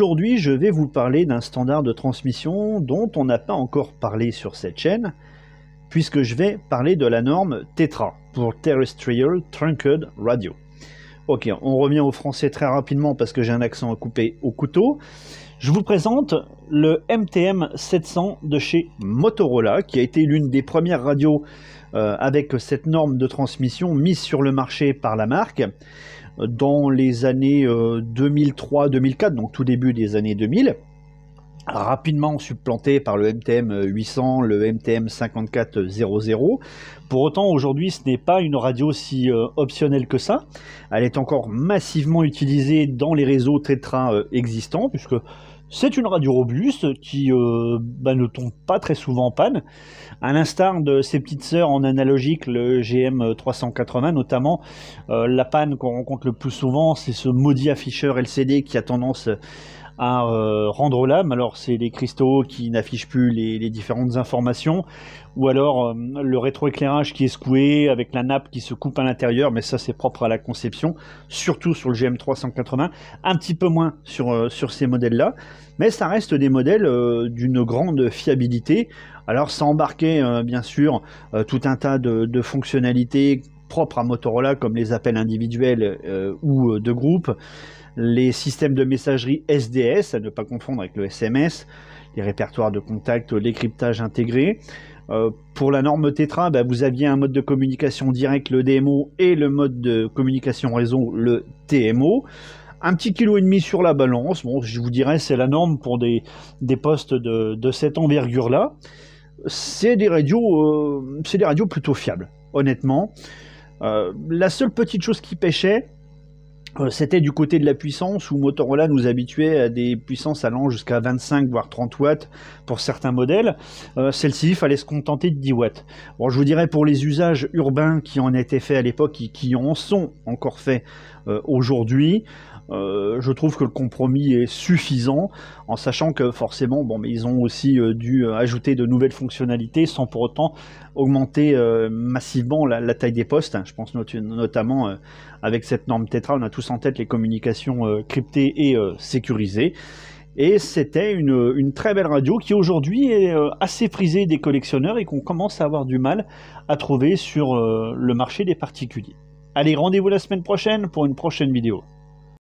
Aujourd'hui, je vais vous parler d'un standard de transmission dont on n'a pas encore parlé sur cette chaîne, puisque je vais parler de la norme TETRA, pour Terrestrial Trunked Radio. Ok, on revient au français très rapidement parce que j'ai un accent à couper au couteau. Je vous présente le MTM 700 de chez Motorola, qui a été l'une des premières radios avec cette norme de transmission mise sur le marché par la marque dans les années 2003-2004, donc tout début des années 2000, rapidement supplanté par le MTM 800, le MTM 5400. Pour autant, aujourd'hui, ce n'est pas une radio si optionnelle que ça. Elle est encore massivement utilisée dans les réseaux TETRA existants, puisque c'est une radio robuste qui ne tombe pas très souvent en panne, à l'instar de ses petites sœurs en analogique, le GM 380 notamment. La panne qu'on rencontre le plus souvent, c'est ce maudit afficheur LCD qui a tendance à rendre l'âme. Alors c'est les cristaux qui n'affichent plus les différentes informations, ou alors le rétroéclairage qui est secoué avec la nappe qui se coupe à l'intérieur, mais ça c'est propre à la conception, surtout sur le GM380, un petit peu moins sur ces modèles-là, mais ça reste des modèles d'une grande fiabilité. Alors ça embarquait bien sûr tout un tas de fonctionnalités propres à Motorola, comme les appels individuels ou de groupe, les systèmes de messagerie SDS, à ne pas confondre avec le SMS, les répertoires de contact, les cryptages intégrés. Pour la norme TETRA, vous aviez un mode de communication direct, le DMO, et le mode de communication réseau, le TMO. Un petit kilo et demi sur la balance, bon, je vous dirais c'est la norme pour des postes de cette envergure-là. C'est des radios plutôt fiables, honnêtement. La seule petite chose qui pêchait, c'était du côté de la puissance, où Motorola nous habituait à des puissances allant jusqu'à 25 voire 30 watts pour certains modèles. Celle-ci, il fallait se contenter de 10 watts. Bon, je vous dirais pour les usages urbains qui en étaient faits à l'époque et qui en sont encore faits aujourd'hui, je trouve que le compromis est suffisant, en sachant que forcément, mais ils ont aussi dû ajouter de nouvelles fonctionnalités sans pour autant augmenter massivement la taille des postes. Je pense notamment avec cette norme TETRA, on a tous en tête les communications cryptées et sécurisées. Et c'était une très belle radio qui aujourd'hui est assez prisée des collectionneurs et qu'on commence à avoir du mal à trouver sur le marché des particuliers. Allez, rendez-vous la semaine prochaine pour une prochaine vidéo.